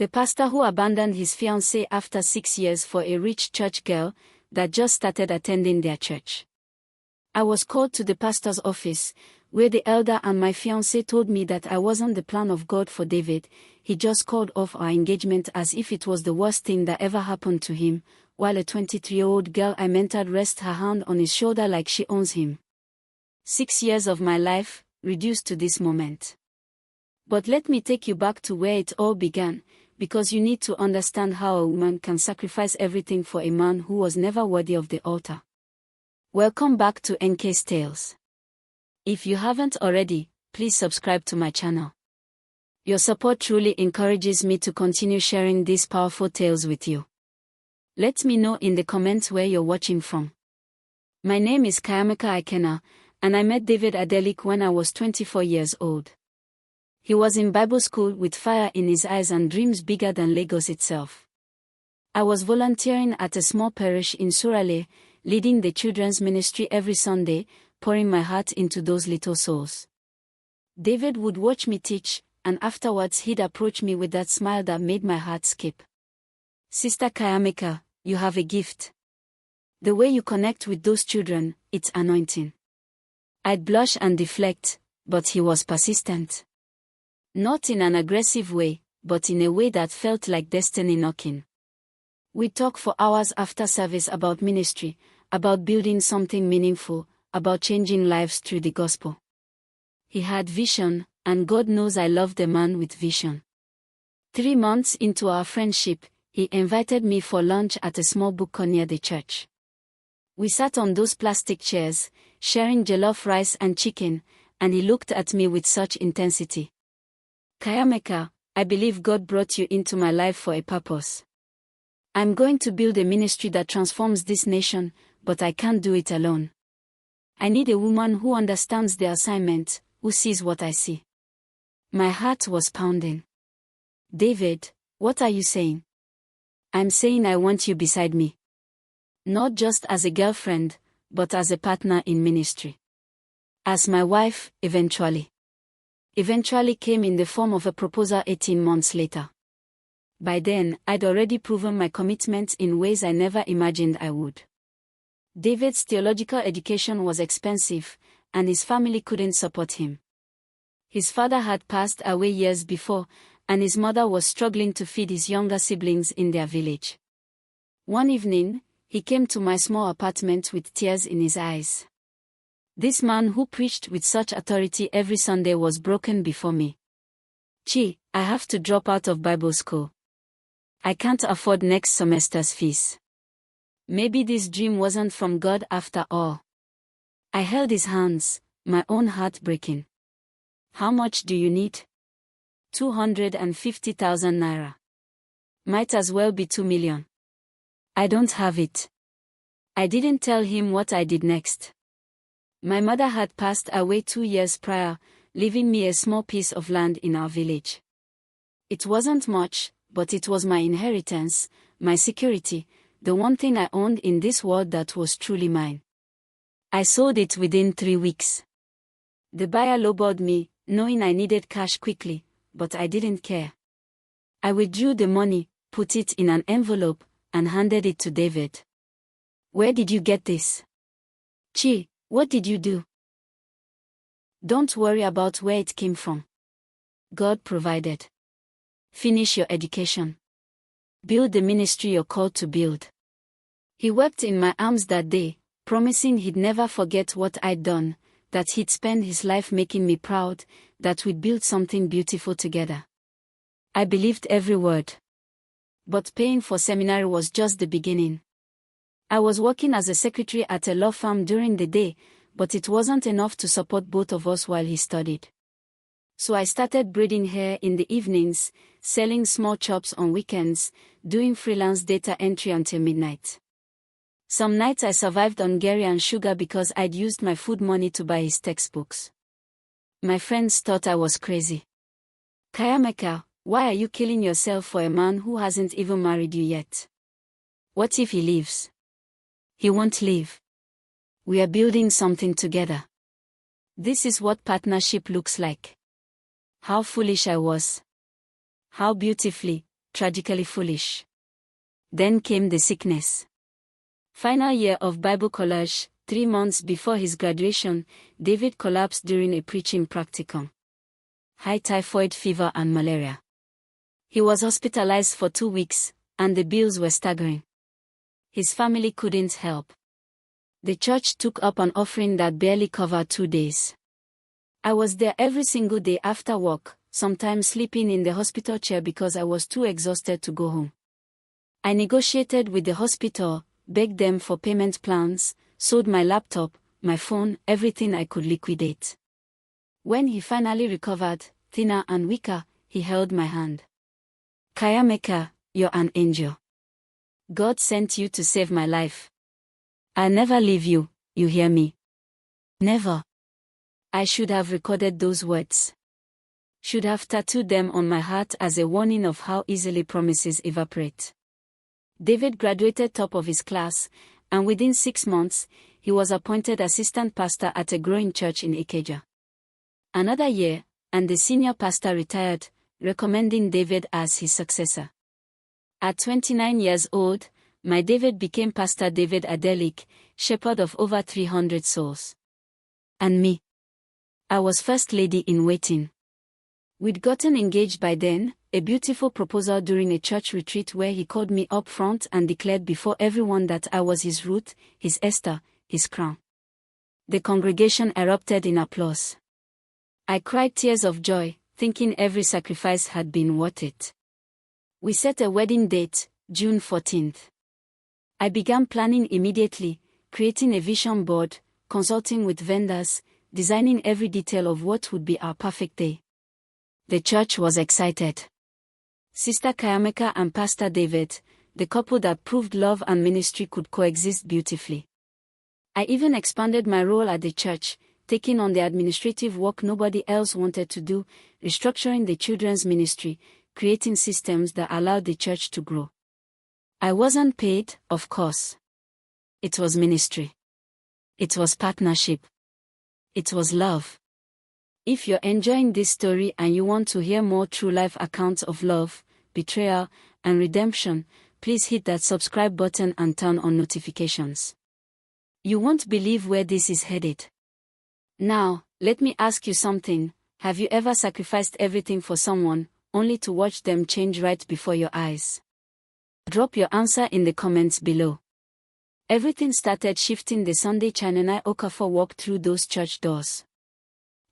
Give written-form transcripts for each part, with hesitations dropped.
The pastor who abandoned his fiancée after 6 years for a rich church girl that just started attending their church. I was called to the pastor's office, where the elder and my fiancé told me that I wasn't the plan of God for David. He just called off our engagement as if it was the worst thing that ever happened to him, while a 23-year-old girl I mentored rests her hand on his shoulder like she owns him. 6 years of my life, reduced to this moment. But let me take you back to where it all began, because you need to understand how a woman can sacrifice everything for a man who was never worthy of the altar. Welcome back to NK's Tales. If you haven't already, please subscribe to my channel. Your support truly encourages me to continue sharing these powerful tales with you. Let me know in the comments where you're watching from. My name is Kayameka Ikena, and I met David Adelik when I was 24 years old. He was in Bible school with fire in his eyes and dreams bigger than Lagos itself. I was volunteering at a small parish in Surale, leading the children's ministry every Sunday, pouring my heart into those little souls. David would watch me teach, and afterwards he'd approach me with that smile that made my heart skip. Sister Kayameka, you have a gift. The way you connect with those children, it's anointing. I'd blush and deflect, but he was persistent. Not in an aggressive way, but in a way that felt like destiny knocking. We'd talk for hours after service about ministry, about building something meaningful, about changing lives through the gospel. He had vision, and God knows I loved a man with vision. 3 months into our friendship, he invited me for lunch at a small bookstore near the church. We sat on those plastic chairs, sharing jollof rice and chicken, and he looked at me with such intensity. Kayameka, I believe God brought you into my life for a purpose. I'm going to build a ministry that transforms this nation, but I can't do it alone. I need a woman who understands the assignment, who sees what I see. My heart was pounding. David, what are you saying? I'm saying I want you beside me. Not just as a girlfriend, but as a partner in ministry. As my wife, eventually. Eventually came in the form of a proposal 18 months later. By then, I'd already proven my commitment in ways I never imagined I would. David's theological education was expensive, and his family couldn't support him. His father had passed away years before, and his mother was struggling to feed his younger siblings in their village. One evening, he came to my small apartment with tears in his eyes. This man who preached with such authority every Sunday was broken before me. Chi, I have to drop out of Bible school. I can't afford next semester's fees. Maybe this dream wasn't from God after all. I held his hands, my own heart breaking. How much do you need? 250,000 naira. Might as well be 2 million. I don't have it. I didn't tell him what I did next. My mother had passed away 2 years prior, leaving me a small piece of land in our village. It wasn't much, but it was my inheritance, my security, the one thing I owned in this world that was truly mine. I sold it within 3 weeks. The buyer lowballed me, knowing I needed cash quickly, but I didn't care. I withdrew the money, put it in an envelope, and handed it to David. Where did you get this? Chi, what did you do? Don't worry about where it came from. God provided. Finish your education. Build the ministry you're called to build. He wept in my arms that day, promising he'd never forget what I'd done, that he'd spend his life making me proud, that we'd build something beautiful together. I believed every word. But paying for seminary was just the beginning. I was working as a secretary at a law firm during the day, but it wasn't enough to support both of us while he studied. So I started braiding hair in the evenings, selling small chops on weekends, doing freelance data entry until midnight. Some nights I survived on Gary and sugar because I'd used my food money to buy his textbooks. My friends thought I was crazy. Kayameka, why are you killing yourself for a man who hasn't even married you yet? What if he leaves? He won't leave. We are building something together. This is what partnership looks like. How foolish I was. How beautifully, tragically foolish. Then came the sickness. Final year of Bible college, 3 months before his graduation, David collapsed during a preaching practicum. High typhoid fever and malaria. He was hospitalized for 2 weeks, and the bills were staggering. His family couldn't help. The church took up an offering that barely covered 2 days. I was there every single day after work, sometimes sleeping in the hospital chair because I was too exhausted to go home. I negotiated with the hospital, begged them for payment plans, sold my laptop, my phone, everything I could liquidate. When he finally recovered, thinner and weaker, he held my hand. Kayameka, you're an angel. God sent you to save my life. I'll never leave you, you hear me? Never. I should have recorded those words. Should have tattooed them on my heart as a warning of how easily promises evaporate. David graduated top of his class, and within 6 months, he was appointed assistant pastor at a growing church in Ikeja. Another year, and the senior pastor retired, recommending David as his successor. At 29 years old, my David became Pastor David Adelik, shepherd of over 300 souls. And me. I was first lady in waiting. We'd gotten engaged by then, a beautiful proposal during a church retreat where he called me up front and declared before everyone that I was his Ruth, his Esther, his crown. The congregation erupted in applause. I cried tears of joy, thinking every sacrifice had been worth it. We set a wedding date, June 14th. I began planning immediately, creating a vision board, consulting with vendors, designing every detail of what would be our perfect day. The church was excited. Sister Kayameka and Pastor David, the couple that proved love and ministry could coexist beautifully. I even expanded my role at the church, taking on the administrative work nobody else wanted to do, restructuring the children's ministry, creating systems that allowed the church to grow. I wasn't paid, of course. It was ministry. It was partnership. It was love. If you're enjoying this story and you want to hear more true life accounts of love, betrayal, and redemption, please hit that subscribe button and turn on notifications. You won't believe where this is headed. Now, let me ask you something. Have you ever sacrificed everything for someone, only to watch them change right before your eyes? Drop your answer in the comments below. Everything started shifting the Sunday Chanenai Okafor walked through those church doors.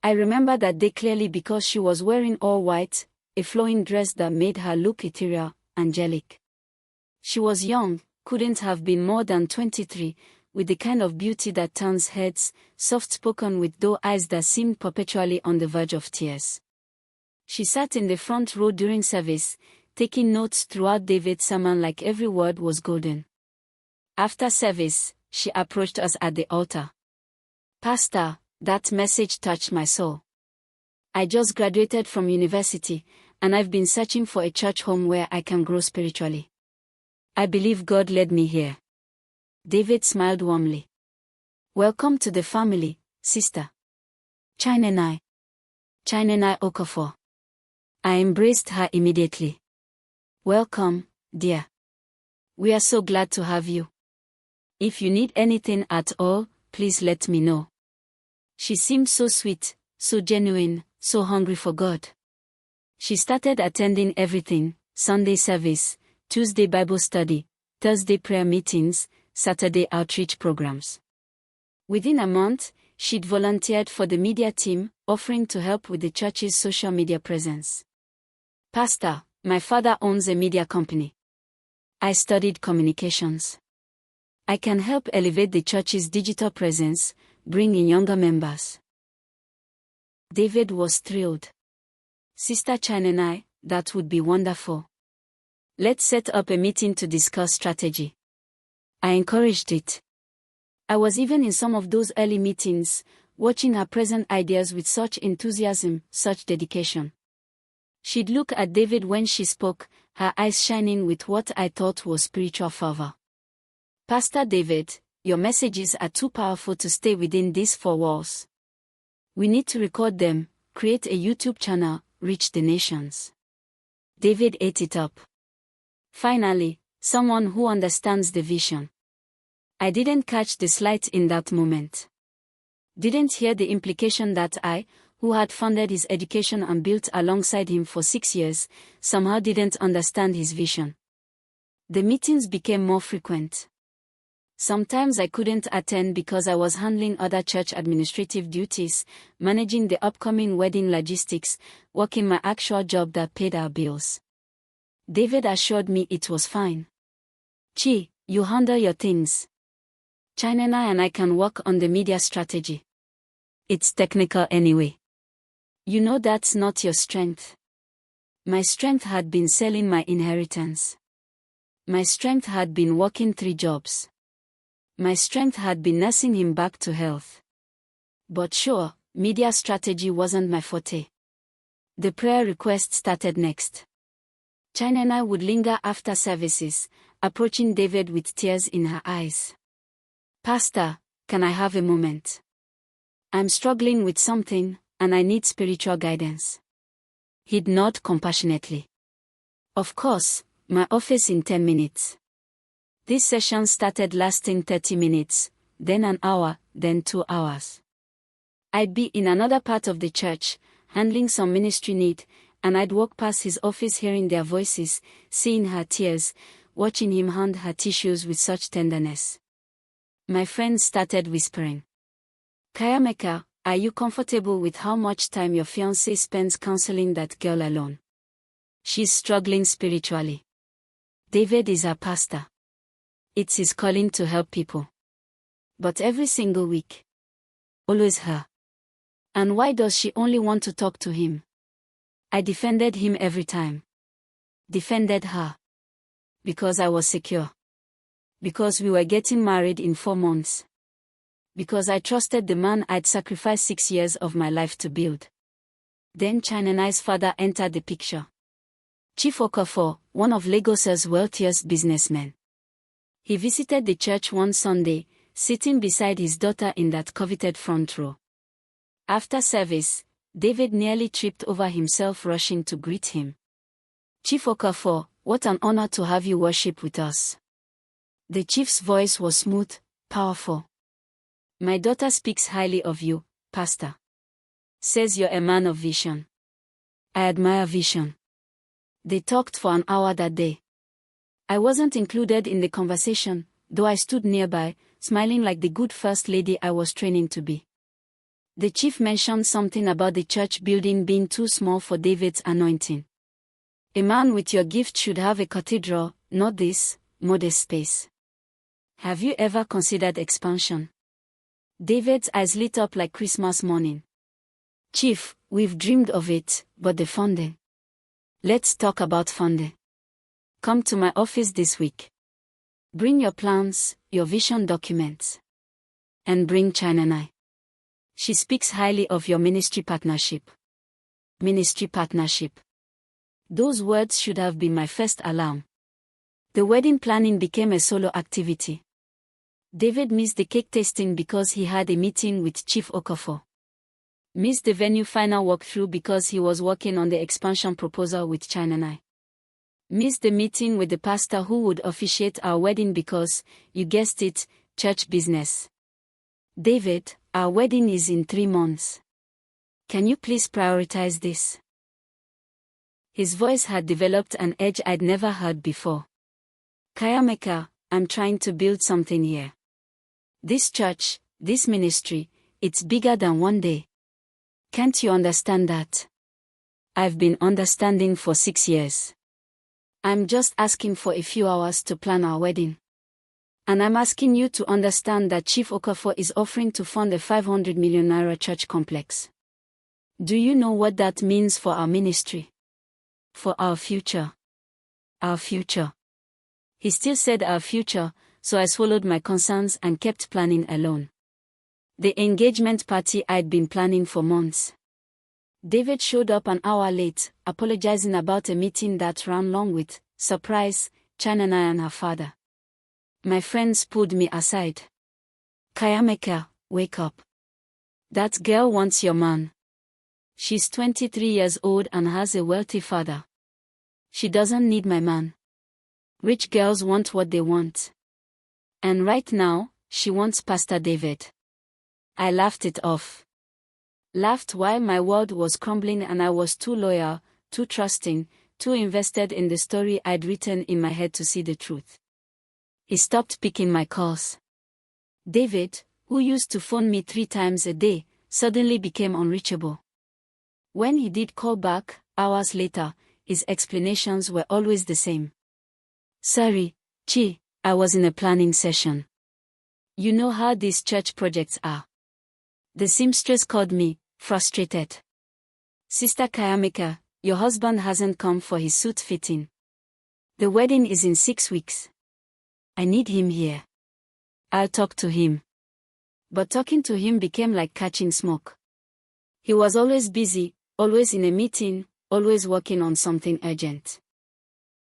I remember that day clearly because she was wearing all white, a flowing dress that made her look ethereal, angelic. She was young, couldn't have been more than 23, with the kind of beauty that turns heads, soft-spoken with doe eyes that seemed perpetually on the verge of tears. She sat in the front row during service, taking notes throughout David's sermon like every word was golden. After service, she approached us at the altar. Pastor, that message touched my soul. I just graduated from university, and I've been searching for a church home where I can grow spiritually. I believe God led me here. David smiled warmly. Welcome to the family, sister. Chanenai Okafor. I embraced her immediately. Welcome, dear. We are so glad to have you. If you need anything at all, please let me know. She seemed so sweet, so genuine, so hungry for God. She started attending everything: Sunday service, Tuesday Bible study, Thursday prayer meetings, Saturday outreach programs. Within a month, she'd volunteered for the media team, offering to help with the church's social media presence. Pastor, my father owns a media company. I studied communications. I can help elevate the church's digital presence, bring in younger members. David was thrilled. Sister Chanenai, that would be wonderful. Let's set up a meeting to discuss strategy. I encouraged it. I was even in some of those early meetings, watching her present ideas with such enthusiasm, such dedication. She'd look at David when she spoke, her eyes shining with what I thought was spiritual fervor. Pastor David, your messages are too powerful to stay within these 4 walls. We need to record them, create a YouTube channel, reach the nations. David ate it up. Finally, someone who understands the vision. I didn't catch the slight in that moment. Didn't hear the implication that I, who had funded his education and built alongside him for 6 years, somehow didn't understand his vision. The meetings became more frequent. Sometimes I couldn't attend because I was handling other church administrative duties, managing the upcoming wedding logistics, working my actual job that paid our bills. David assured me it was fine. Chi, you handle your things. Chinena and I can work on the media strategy. It's technical anyway. You know that's not your strength. My strength had been selling my inheritance. My strength had been working 3 jobs. My strength had been nursing him back to health. But sure, media strategy wasn't my forte. The prayer request started next. China and I would linger after services, approaching David with tears in her eyes. Pastor, can I have a moment? I'm struggling with something, and I need spiritual guidance. He'd nod compassionately. Of course, my office in 10 minutes. This session started lasting 30 minutes, then an hour, then 2 hours. I'd be in another part of the church, handling some ministry need, and I'd walk past his office hearing their voices, seeing her tears, watching him hand her tissues with such tenderness. My friends started whispering. Kayameka, are you comfortable with how much time your fiancé spends counseling that girl alone? She's struggling spiritually. David is her pastor. It's his calling to help people. But every single week. Always her. And why does she only want to talk to him? I defended him every time. Defended her. Because I was secure. Because we were getting married in 4 months. Because I trusted the man I'd sacrificed 6 years of my life to build. Then Chinenai's father entered the picture. Chief Okafor, one of Lagos's wealthiest businessmen. He visited the church one Sunday, sitting beside his daughter in that coveted front row. After service, David nearly tripped over himself rushing to greet him. Chief Okafor, what an honor to have you worship with us. The chief's voice was smooth, powerful. My daughter speaks highly of you, Pastor. Says you're a man of vision. I admire vision. They talked for an hour that day. I wasn't included in the conversation, though I stood nearby, smiling like the good first lady I was training to be. The chief mentioned something about the church building being too small for David's anointing. A man with your gift should have a cathedral, not this modest space. Have you ever considered expansion? David's eyes lit up like Christmas morning. Chief, we've dreamed of it, but the funding. Let's talk about funding. Come to my office this week. Bring your plans, your vision documents. And bring Chinenai. She speaks highly of your ministry partnership. Ministry partnership. Those words should have been my first alarm. The wedding planning became a solo activity. David missed the cake tasting because he had a meeting with Chief Okafor. Missed the venue final walkthrough because he was working on the expansion proposal with Chinenai. Missed the meeting with the pastor who would officiate our wedding because, you guessed it, church business. David, our wedding is in 3 months. Can you please prioritize this? His voice had developed an edge I'd never heard before. Kayameka, I'm trying to build something here. This church, this ministry, it's bigger than one day. Can't you understand that? I've been understanding for 6 years. I'm just asking for a few hours to plan our wedding. And I'm asking you to understand that Chief Okafor is offering to fund a 500 million naira church complex. Do you know what that means for our ministry? For our future. Our future. He still said our future, so I swallowed my concerns and kept planning alone. The engagement party I'd been planning for months. David showed up an hour late, apologizing about a meeting that ran long with, surprise, Chinenai and her father. My friends pulled me aside. Kayameka, wake up. That girl wants your man. She's 23 years old and has a wealthy father. She doesn't need my man. Rich girls want what they want. And right now, she wants Pastor David. I laughed it off. Laughed while my world was crumbling and I was too loyal, too trusting, too invested in the story I'd written in my head to see the truth. He stopped picking my calls. David, who used to phone me 3 times a day, suddenly became unreachable. When he did call back, hours later, his explanations were always the same. Sorry, Chi, I was in a planning session. You know how these church projects are. The seamstress called me, frustrated. Sister Kayamika, your husband hasn't come for his suit fitting. The wedding is in 6 weeks. I need him here. I'll talk to him. But talking to him became like catching smoke. He was always busy, always in a meeting, always working on something urgent.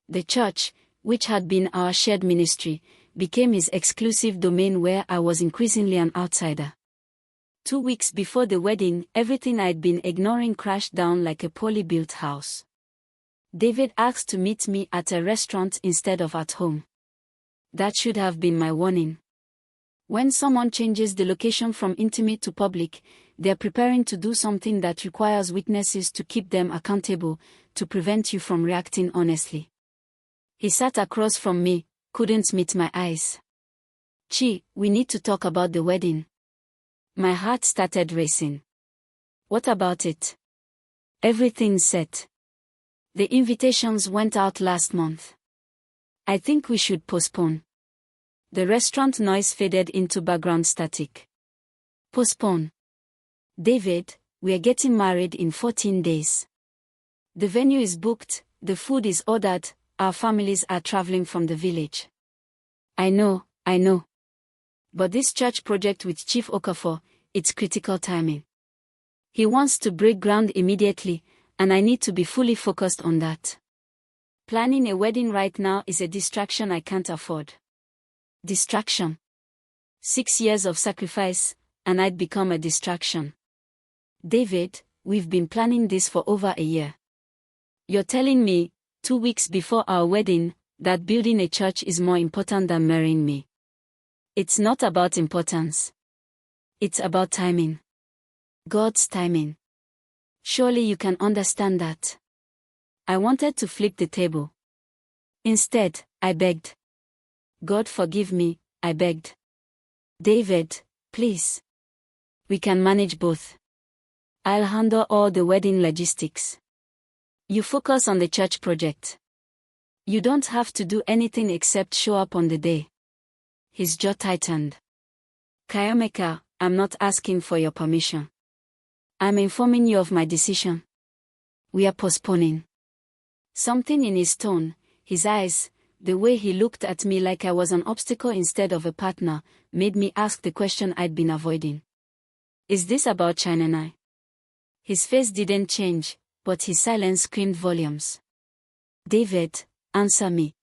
The church, which had been our shared ministry, became his exclusive domain where I was increasingly an outsider. 2 weeks before the wedding, everything I'd been ignoring crashed down like a poorly built house. David asked to meet me at a restaurant instead of at home. That should have been my warning. When someone changes the location from intimate to public, they're preparing to do something that requires witnesses to keep them accountable, to prevent you from reacting honestly. He sat across from me, couldn't meet my eyes. Chi, we need to talk about the wedding. My heart started racing. What about it? Everything's set. The invitations went out last month. I think we should postpone. The restaurant noise faded into background static. Postpone. David, we are getting married in 14 days. The venue is booked, the food is ordered, our families are traveling from the village. I know. But this church project with Chief Okafor, it's critical timing. He wants to break ground immediately, and I need to be fully focused on that. Planning a wedding right now is a distraction I can't afford. Distraction. 6 years of sacrifice, and I'd become a distraction. David, we've been planning this for over a year. You're telling me, 2 weeks before our wedding, that building a church is more important than marrying me. It's not about importance. It's about timing. God's timing. Surely you can understand that. I wanted to flip the table. Instead, I begged. God forgive me, I begged. David, please. We can manage both. I'll handle all the wedding logistics. You focus on the church project. You don't have to do anything except show up on the day. His jaw tightened. Kayamika, I'm not asking for your permission. I'm informing you of my decision. We are postponing. Something in his tone, his eyes, the way he looked at me like I was an obstacle instead of a partner, made me ask the question I'd been avoiding. Is this about China and I? His face didn't change, but his silence screamed volumes. David, answer me.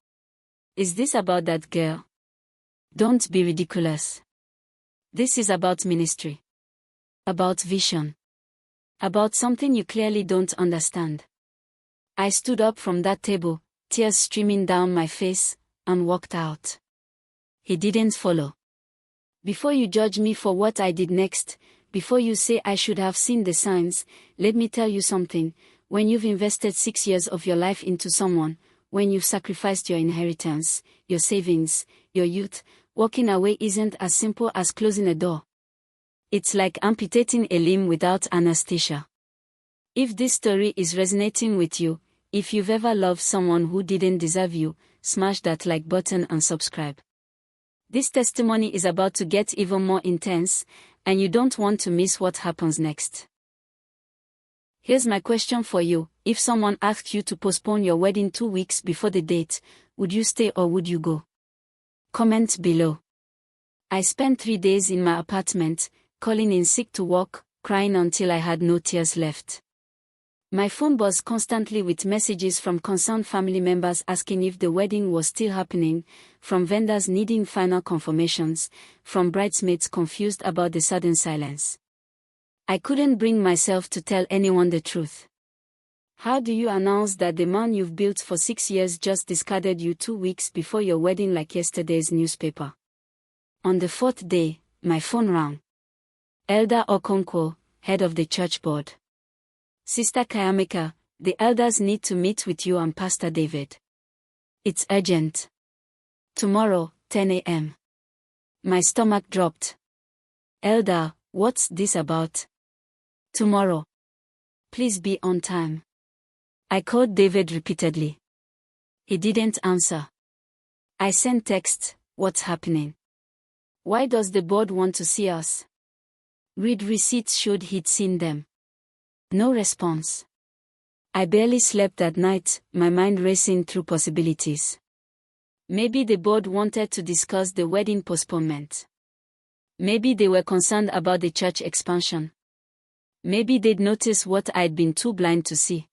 Is this about that girl? Don't be ridiculous. This is about ministry. About vision. About something you clearly don't understand. I stood up from that table, tears streaming down my face, and walked out. He didn't follow. Before you judge me for what I did next, before you say I should have seen the signs, let me tell you something. When you've invested 6 years of your life into someone, when you've sacrificed your inheritance, your savings, your youth, walking away isn't as simple as closing a door. It's like amputating a limb without anesthesia. If this story is resonating with you, if you've ever loved someone who didn't deserve you, smash that like button and subscribe. This testimony is about to get even more intense, and you don't want to miss what happens next. Here's my question for you. If someone asked you to postpone your wedding 2 weeks before the date, would you stay or would you go? Comment below. I spent 3 days in my apartment, calling in sick to work, crying until I had no tears left. My phone buzzed constantly with messages from concerned family members asking if the wedding was still happening, from vendors needing final confirmations, from bridesmaids confused about the sudden silence. I couldn't bring myself to tell anyone the truth. How do you announce that the man you've built for 6 years just discarded you 2 weeks before your wedding like yesterday's newspaper? On the 4th day, my phone rang. Elder Okonkwo, head of the church board. Sister Kayamika, the elders need to meet with you and Pastor David. It's urgent. Tomorrow, 10 a.m. My stomach dropped. Elder, what's this about? Tomorrow. Please be on time. I called David repeatedly. He didn't answer. I sent texts, what's happening? Why does the board want to see us? Read receipts showed he'd seen them. No response. I barely slept that night, my mind racing through possibilities. Maybe the board wanted to discuss the wedding postponement. Maybe they were concerned about the church expansion. Maybe they'd noticed what I'd been too blind to see.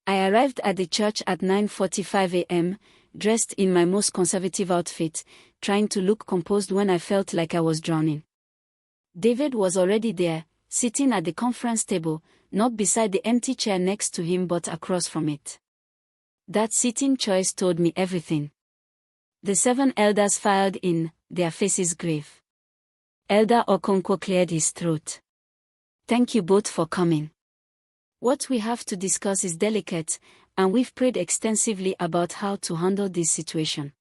I arrived at the church at 9:45 a.m., dressed in my most conservative outfit, trying to look composed when I felt like I was drowning. David was already there, sitting at the conference table, not beside the empty chair next to him but across from it. That sitting choice told me everything. The 7 elders filed in, their faces grave. Elder Okonkwo cleared his throat. Thank you both for coming. What we have to discuss is delicate, and we've prayed extensively about how to handle this situation.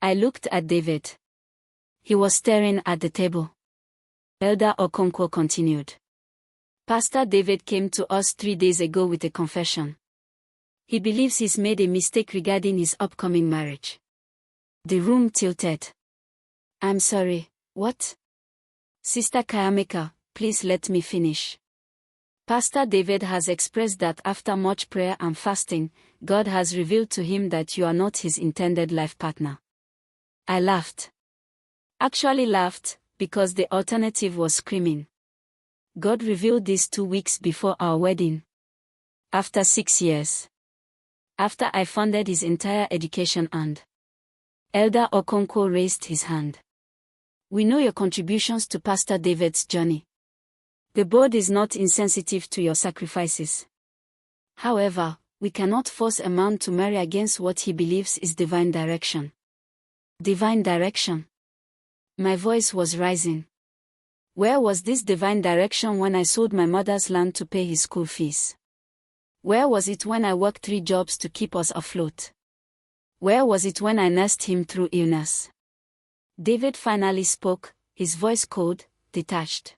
I looked at David. He was staring at the table. Elder Okonkwo continued. Pastor David came to us 3 days ago with a confession. He believes he's made a mistake regarding his upcoming marriage. The room tilted. I'm sorry, what? Sister Kayamika, please let me finish. Pastor David has expressed that after much prayer and fasting, God has revealed to him that you are not his intended life partner. I laughed. Actually laughed, because the alternative was screaming. God revealed this 2 weeks before our wedding. After 6 years. After I funded his entire education and... Elder Okonkwo raised his hand. We know your contributions to Pastor David's journey. The board is not insensitive to your sacrifices. However, we cannot force a man to marry against what he believes is divine direction. Divine direction. My voice was rising. Where was this divine direction when I sold my mother's land to pay his school fees? Where was it when I worked 3 jobs to keep us afloat? Where was it when I nursed him through illness? David finally spoke, his voice cold, detached.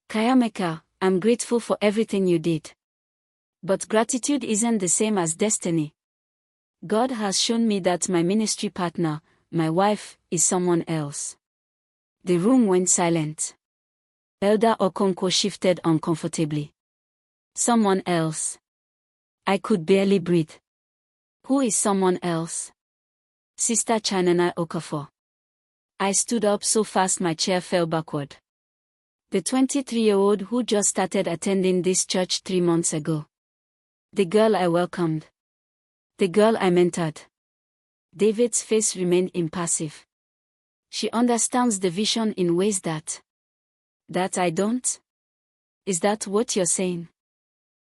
Kayamika, I'm grateful for everything you did. But gratitude isn't the same as destiny. God has shown me that my ministry partner, my wife, is someone else. The room went silent. Elder Okonkwo shifted uncomfortably. Someone else. I could barely breathe. Who is someone else? Sister Chinana Okafor. I stood up so fast my chair fell backward. The 23-year-old who just started attending this church 3 months ago. The girl I welcomed. The girl I mentored. David's face remained impassive. She understands the vision in ways that I don't? Is that what you're saying?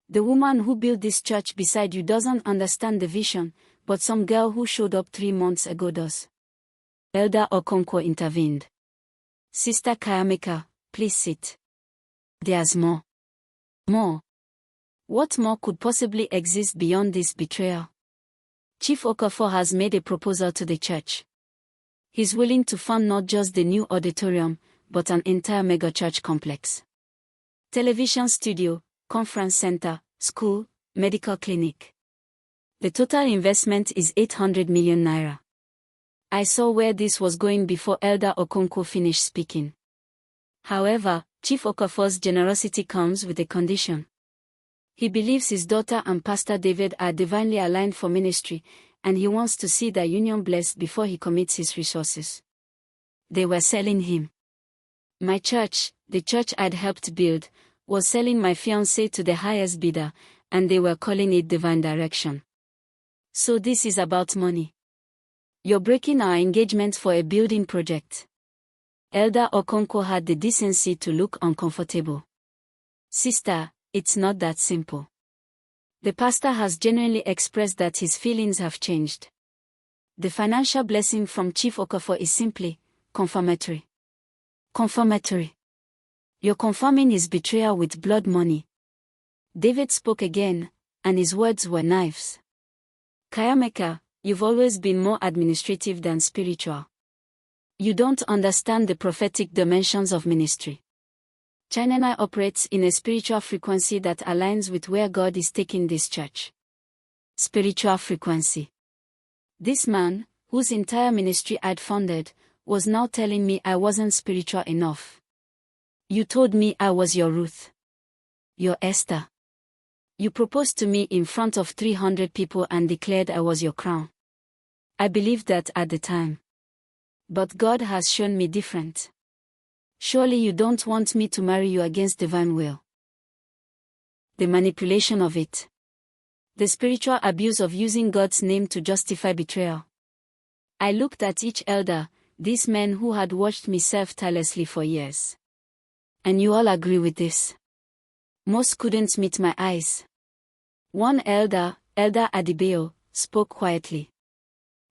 The woman who built this church beside you doesn't understand the vision, but some girl who showed up 3 months ago does. Elder Okonkwo intervened. Sister Kayamika, please sit. There's more. More. What more could possibly exist beyond this betrayal? Chief Okafor has made a proposal to the church. He's willing to fund not just the new auditorium, but an entire megachurch complex. Television studio, conference center, school, medical clinic. The total investment is 800 million naira. I saw where this was going before Elder Okonkwo finished speaking. However, Chief Okafor's generosity comes with a condition. He believes his daughter and Pastor David are divinely aligned for ministry, and he wants to see their union blessed before he commits his resources. They were selling him. My church, the church I'd helped build, was selling my fiancé to the highest bidder, and they were calling it divine direction. So this is about money. You're breaking our engagement for a building project. Elder Okonkwo had the decency to look uncomfortable. Sister, it's not that simple. The pastor has genuinely expressed that his feelings have changed. The financial blessing from Chief Okafor is simply confirmatory. Confirmatory. You're confirming his betrayal with blood money. David spoke again, and his words were knives. Kayameka, you've always been more administrative than spiritual. You don't understand the prophetic dimensions of ministry. Chinenai operates in a spiritual frequency that aligns with where God is taking this church. Spiritual frequency. This man, whose entire ministry I'd funded, was now telling me I wasn't spiritual enough. You told me I was your Ruth. Your Esther. You proposed to me in front of 300 people and declared I was your crown. I believed that at the time. But God has shown me different. Surely you don't want me to marry you against divine will. The manipulation of it. The spiritual abuse of using God's name to justify betrayal. I looked at each elder, these men who had watched me serve tirelessly for years. And you all agree with this. Most couldn't meet my eyes. One elder, Elder Adibeo, spoke quietly.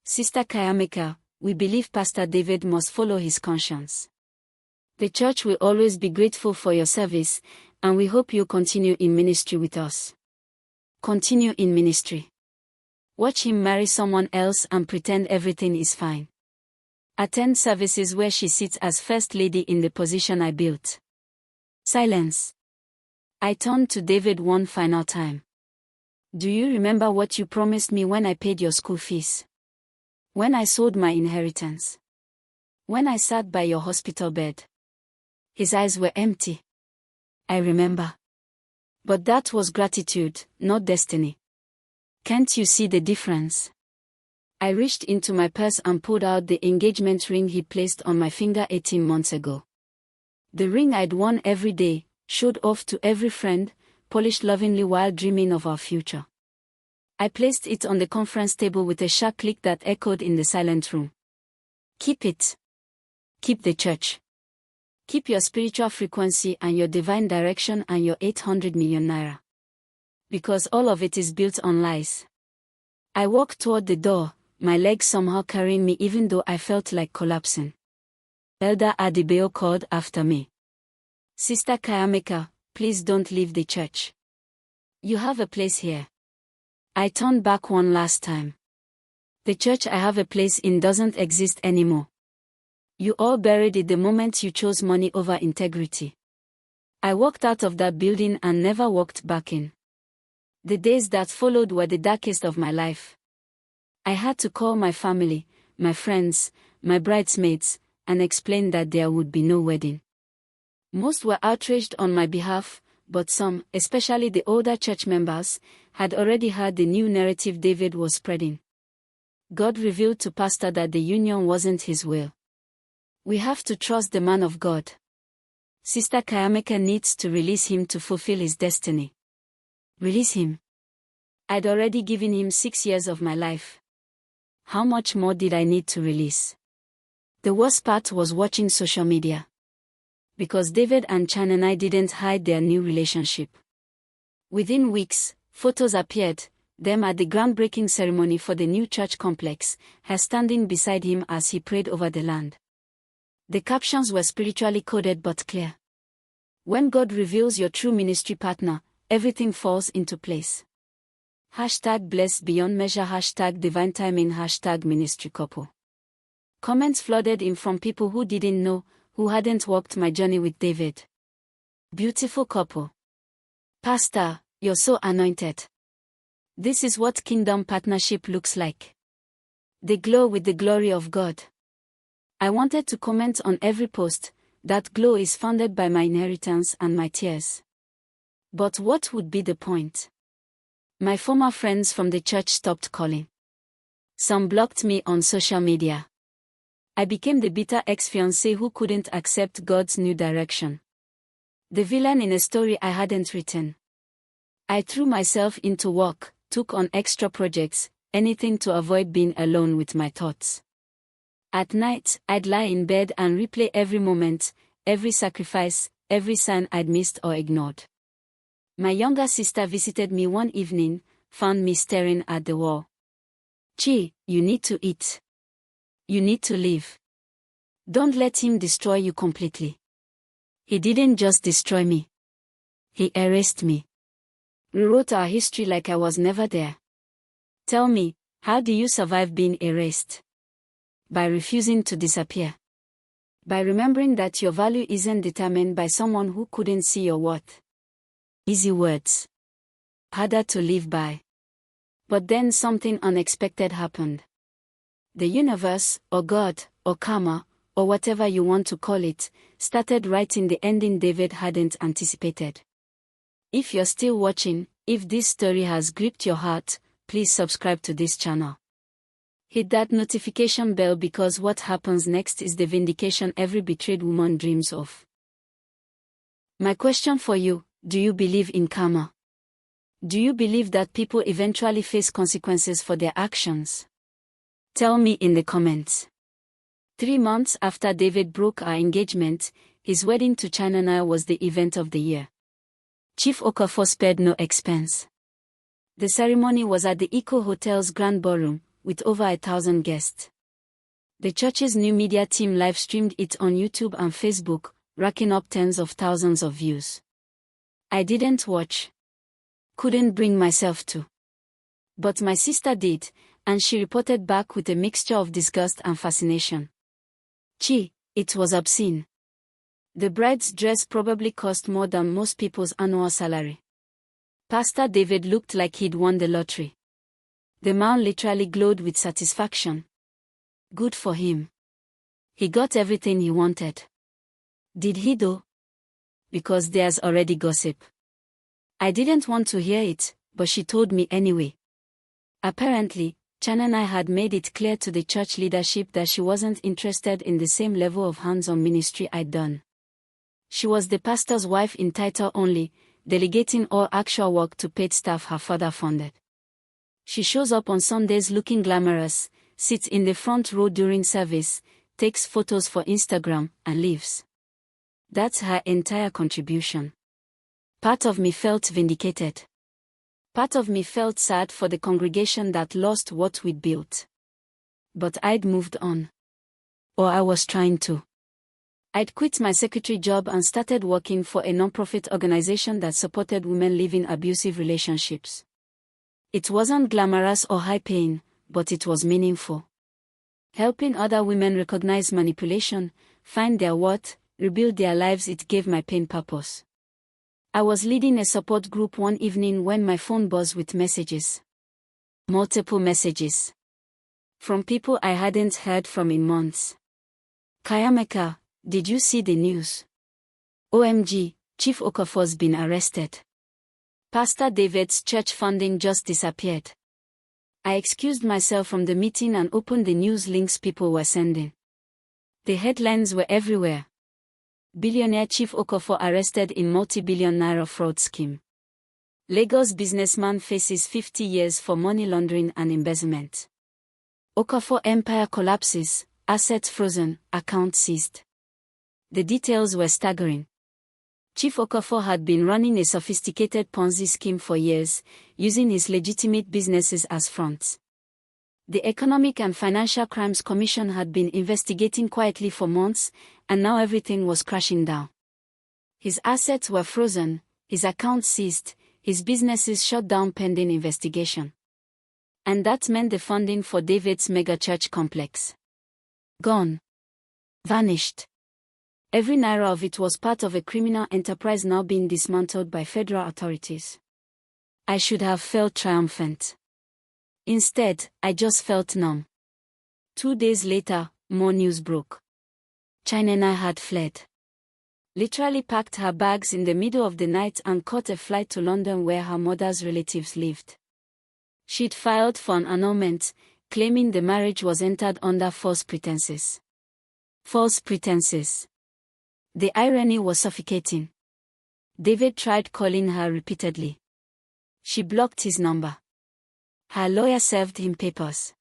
Sister Kayameka, we believe Pastor David must follow his conscience. The church will always be grateful for your service, and we hope you continue in ministry with us. Continue in ministry. Watch him marry someone else and pretend everything is fine. Attend services where she sits as first lady in the position I built. Silence. I turned to David one final time. Do you remember what you promised me when I paid your school fees? When I sold my inheritance? When I sat by your hospital bed? His eyes were empty. I remember. But that was gratitude, not destiny. Can't you see the difference? I reached into my purse and pulled out the engagement ring he placed on my finger 18 months ago. The ring I'd worn every day, showed off to every friend, polished lovingly while dreaming of our future. I placed it on the conference table with a sharp click that echoed in the silent room. Keep it. Keep the church. Keep your spiritual frequency and your divine direction and your 800 million naira. Because all of it is built on lies. I walked toward the door, my legs somehow carrying me even though I felt like collapsing. Elder Adibeo called after me. Sister Kayameka, please don't leave the church. You have a place here. I turned back one last time. The church I have a place in doesn't exist anymore. You all buried it the moment you chose money over integrity. I walked out of that building and never walked back in. The days that followed were the darkest of my life. I had to call my family, my friends, my bridesmaids, and explain that there would be no wedding. Most were outraged on my behalf, but some, especially the older church members, had already heard the new narrative David was spreading. God revealed to Pastor that the union wasn't his will. We have to trust the man of God. Sister Kayameka needs to release him to fulfill his destiny. Release him. I'd already given him 6 years of my life. How much more did I need to release? The worst part was watching social media. Because David and Chan and I didn't hide their new relationship. Within weeks, photos appeared, them at the groundbreaking ceremony for the new church complex, her standing beside him as he prayed over the land. The captions were spiritually coded but clear. When God reveals your true ministry partner, everything falls into place. #blessed beyond measure, #divine timing, #ministry couple. Comments flooded in from people who didn't know, who hadn't walked my journey with David. Beautiful couple. Pastor, you're so anointed. This is what kingdom partnership looks like. They glow with the glory of God. I wanted to comment on every post, that glow is funded by my inheritance and my tears. But what would be the point? My former friends from the church stopped calling. Some blocked me on social media. I became the bitter ex-fiancée who couldn't accept God's new direction. The villain in a story I hadn't written. I threw myself into work, took on extra projects, anything to avoid being alone with my thoughts. At night, I'd lie in bed and replay every moment, every sacrifice, every sign I'd missed or ignored. My younger sister visited me one evening, found me staring at the wall. "Chi, you need to eat. You need to live. Don't let him destroy you completely." He didn't just destroy me. He erased me. Rewrote our history like I was never there. Tell me, how do you survive being erased? By refusing to disappear. By remembering that your value isn't determined by someone who couldn't see your worth. Easy words. Harder to live by. But then something unexpected happened. The universe, or God, or karma, or whatever you want to call it, started writing the ending David hadn't anticipated. If you're still watching, if this story has gripped your heart, please subscribe to this channel. Hit that notification bell because what happens next is the vindication every betrayed woman dreams of. My question for you, do you believe in karma? Do you believe that people eventually face consequences for their actions? Tell me in the comments. 3 months after David broke our engagement, his wedding to China was the event of the year. Chief Okafor spared no expense. The ceremony was at the Eco Hotel's Grand Ballroom, with over 1,000 guests. The church's new media team live-streamed it on YouTube and Facebook, racking up tens of thousands of views. I didn't watch. Couldn't bring myself to. But my sister did, and she reported back with a mixture of disgust and fascination. Chi, it was obscene. The bride's dress probably cost more than most people's annual salary. Pastor David looked like he'd won the lottery. The man literally glowed with satisfaction. Good for him. He got everything he wanted. Did he though? Because there's already gossip. I didn't want to hear it, but she told me anyway. Apparently, Chananai had made it clear to the church leadership that she wasn't interested in the same level of hands-on ministry I'd done. She was the pastor's wife in title only, delegating all actual work to paid staff her father funded. She shows up on Sundays looking glamorous, sits in the front row during service, takes photos for Instagram, and leaves. That's her entire contribution. Part of me felt vindicated. Part of me felt sad for the congregation that lost what we'd built. But I'd moved on. Or I was trying to. I'd quit my secretary job and started working for a non-profit organization that supported women living abusive relationships. It wasn't glamorous or high-paying, but it was meaningful. Helping other women recognize manipulation, find their worth, rebuild their lives, it gave my pain purpose. I was leading a support group one evening when my phone buzzed with messages. Multiple messages. From people I hadn't heard from in months. Kayameka, did you see the news? OMG, Chief Okafor's been arrested. Pastor David's church funding just disappeared. I excused myself from the meeting and opened the news links people were sending. The headlines were everywhere. Billionaire Chief Okafor arrested in multi-billion naira fraud scheme. Lagos businessman faces 50 years for money laundering and embezzlement. Okafor empire collapses, assets frozen, account seized. The details were staggering. Chief Okafor had been running a sophisticated Ponzi scheme for years, using his legitimate businesses as fronts. The Economic and Financial Crimes Commission had been investigating quietly for months, and now everything was crashing down. His assets were frozen, his accounts seized, his businesses shut down pending investigation. And that meant the funding for David's megachurch complex. Gone. Vanished. Every naira of it was part of a criminal enterprise now being dismantled by federal authorities. I should have felt triumphant. Instead, I just felt numb. 2 days later, more news broke. China had fled. Literally packed her bags in the middle of the night and caught a flight to London where her mother's relatives lived. She'd filed for an annulment, claiming the marriage was entered under false pretenses. False pretenses. The irony was suffocating. David tried calling her repeatedly. She blocked his number. Her lawyer served him papers.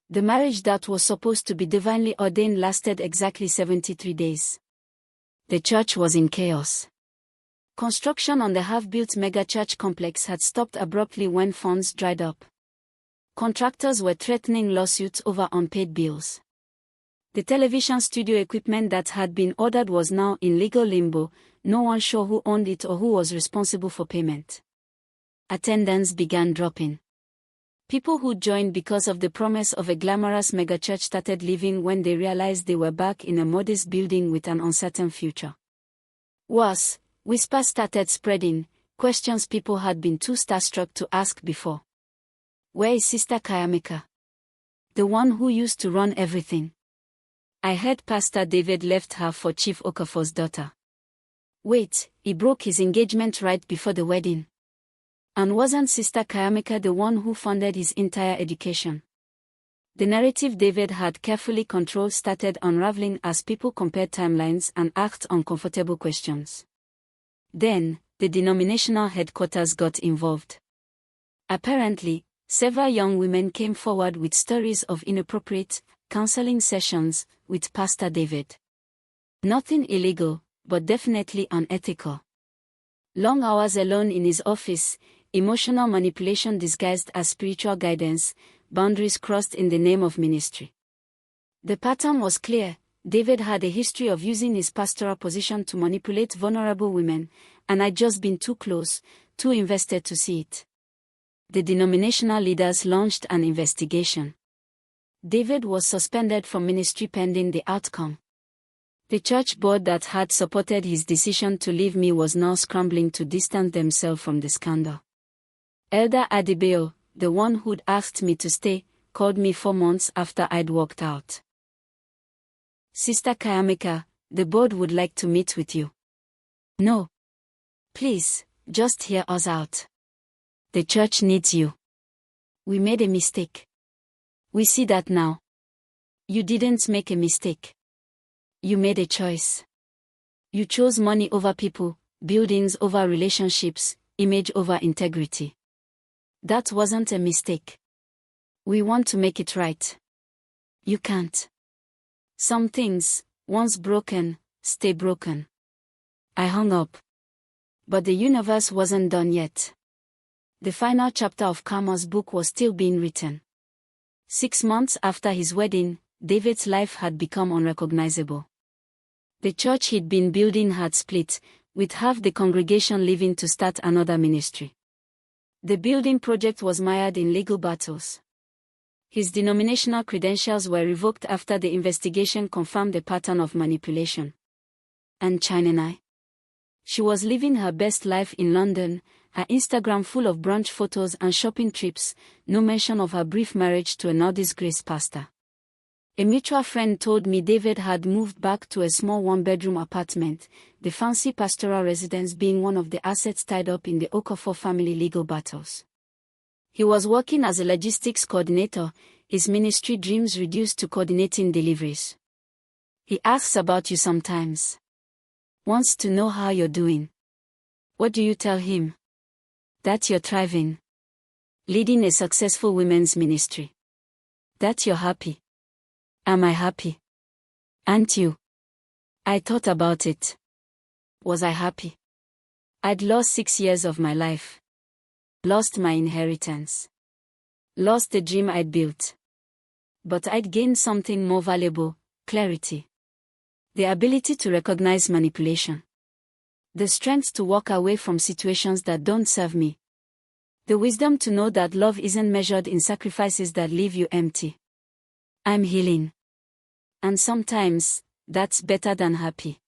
The marriage that was supposed to be divinely ordained lasted exactly 73 days. The church was in chaos. Construction on the half-built mega-church complex had stopped abruptly when funds dried up. Contractors were threatening lawsuits over unpaid bills. The television studio equipment that had been ordered was now in legal limbo, no one sure who owned it or who was responsible for payment. Attendance began dropping. People who joined because of the promise of a glamorous megachurch started leaving when they realized they were back in a modest building with an uncertain future. Worse, whispers started spreading, questions people had been too starstruck to ask before. Where is Sister Kayamika? The one who used to run everything. I heard Pastor David left her for Chief Okafor's daughter. Wait, he broke his engagement right before the wedding. And wasn't Sister Kayamika the one who funded his entire education? The narrative David had carefully controlled started unraveling as people compared timelines and asked uncomfortable questions. Then, the denominational headquarters got involved. Apparently, several young women came forward with stories of inappropriate counseling sessions with Pastor David. Nothing illegal, but definitely unethical. Long hours alone in his office, emotional manipulation disguised as spiritual guidance, boundaries crossed in the name of ministry. The pattern was clear. David had a history of using his pastoral position to manipulate vulnerable women, and I'd just been too close, too invested to see it. The denominational leaders launched an investigation. David was suspended from ministry pending the outcome. The church board that had supported his decision to leave me was now scrambling to distance themselves from the scandal. Elder Adibeo, the one who'd asked me to stay, called me 4 months after I'd walked out. Sister Kayamika, the board would like to meet with you. No. Please, just hear us out. The church needs you. We made a mistake. We see that now. You didn't make a mistake. You made a choice. You chose money over people, buildings over relationships, image over integrity. That wasn't a mistake. We want to make it right. You can't. Some things, once broken, stay broken. I hung up. But the universe wasn't done yet. The final chapter of Karma's book was still being written. 6 months after his wedding, David's life had become unrecognizable. The church he'd been building had split, with half the congregation leaving to start another ministry. The building project was mired in legal battles. His denominational credentials were revoked after the investigation confirmed a pattern of manipulation. And Chinenai? She was living her best life in London, her Instagram full of brunch photos and shopping trips, no mention of her brief marriage to an undisgraced pastor. A mutual friend told me David had moved back to a small one-bedroom apartment, the fancy pastoral residence being one of the assets tied up in the Okafor family legal battles. He was working as a logistics coordinator, his ministry dreams reduced to coordinating deliveries. He asks about you sometimes. Wants to know how you're doing. What do you tell him? That you're thriving. Leading a successful women's ministry. That you're happy. Am I happy? Aren't you? I thought about it. Was I happy? I'd lost 6 years of my life. Lost my inheritance. Lost the dream I'd built. But I'd gained something more valuable, clarity. The ability to recognize manipulation. The strength to walk away from situations that don't serve me. The wisdom to know that love isn't measured in sacrifices that leave you empty. I'm healing. And sometimes, that's better than happy.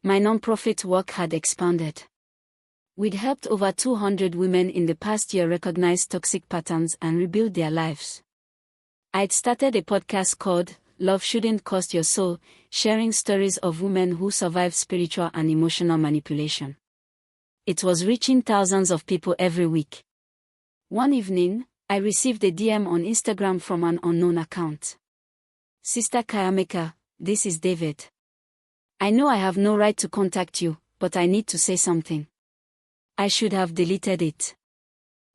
My nonprofit work had expanded. We'd helped over 200 women in the past year recognize toxic patterns and rebuild their lives. I'd started a podcast called Love Shouldn't Cost Your Soul, sharing stories of women who survived spiritual and emotional manipulation. It was reaching thousands of people every week. One evening, I received a DM on Instagram from an unknown account. Sister Kayamika, this is David. I know I have no right to contact you, but I need to say something. I should have deleted it.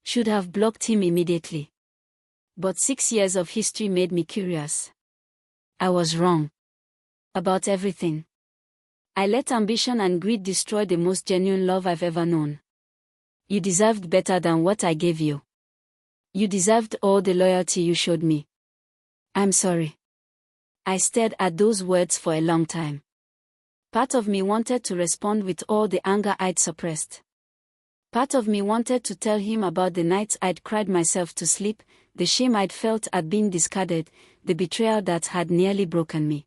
Should have blocked him immediately. But 6 years of history made me curious. I was wrong. About everything. I let ambition and greed destroy the most genuine love I've ever known. You deserved better than what I gave you. You deserved all the loyalty you showed me. I'm sorry. I stared at those words for a long time. Part of me wanted to respond with all the anger I'd suppressed. Part of me wanted to tell him about the nights I'd cried myself to sleep, the shame I'd felt at being discarded, the betrayal that had nearly broken me.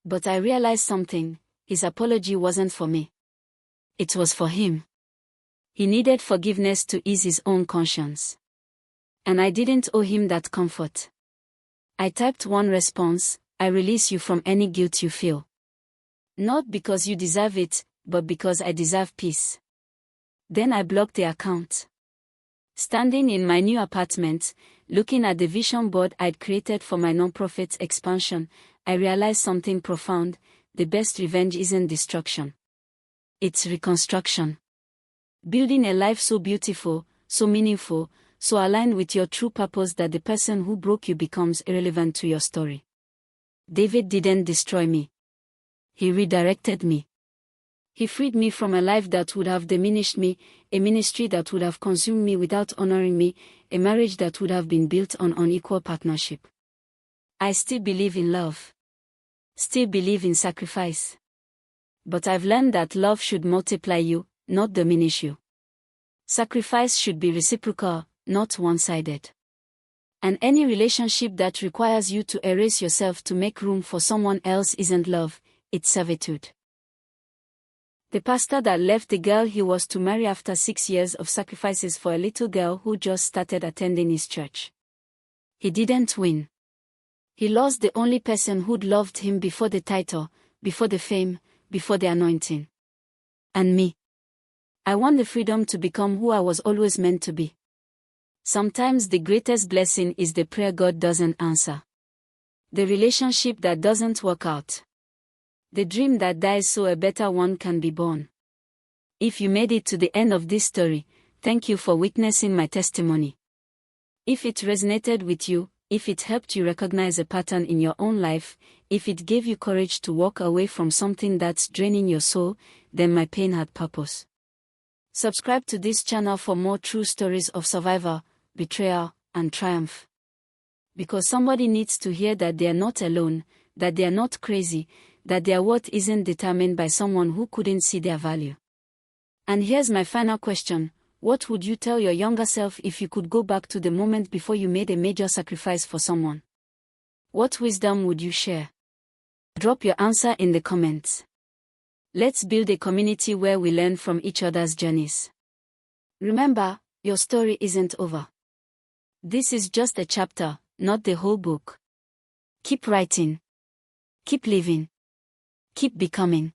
But I realized something: his apology wasn't for me. It was for him. He needed forgiveness to ease his own conscience. And I didn't owe him that comfort. I typed one response: I release you from any guilt you feel. Not because you deserve it, but because I deserve peace. Then I blocked the account. Standing in my new apartment, looking at the vision board I'd created for my nonprofit's expansion, I realized something profound: the best revenge isn't destruction. It's reconstruction. Building a life so beautiful, so meaningful, so aligned with your true purpose that the person who broke you becomes irrelevant to your story. David didn't destroy me. He redirected me. He freed me from a life that would have diminished me, a ministry that would have consumed me without honoring me, a marriage that would have been built on unequal partnership. I still believe in love. Still believe in sacrifice. But I've learned that love should multiply you, not diminish you. Sacrifice should be reciprocal, not one-sided. And any relationship that requires you to erase yourself to make room for someone else isn't love, it's servitude. The pastor that left the girl he was to marry after 6 years of sacrifices for a little girl who just started attending his church. He didn't win. He lost the only person who'd loved him before the title, before the fame, before the anointing. And me. I won the freedom to become who I was always meant to be. Sometimes the greatest blessing is the prayer God doesn't answer. The relationship that doesn't work out. The dream that dies so a better one can be born. If you made it to the end of this story, thank you for witnessing my testimony. If it resonated with you, if it helped you recognize a pattern in your own life, if it gave you courage to walk away from something that's draining your soul, then my pain had purpose. Subscribe to this channel for more true stories of survival, betrayal, and triumph. Because somebody needs to hear that they are not alone, that they are not crazy, that their worth isn't determined by someone who couldn't see their value. And here's my final question: what would you tell your younger self if you could go back to the moment before you made a major sacrifice for someone? What wisdom would you share? Drop your answer in the comments. Let's build a community where we learn from each other's journeys. Remember, your story isn't over. This is just a chapter, not the whole book. Keep writing. Keep living. Keep becoming.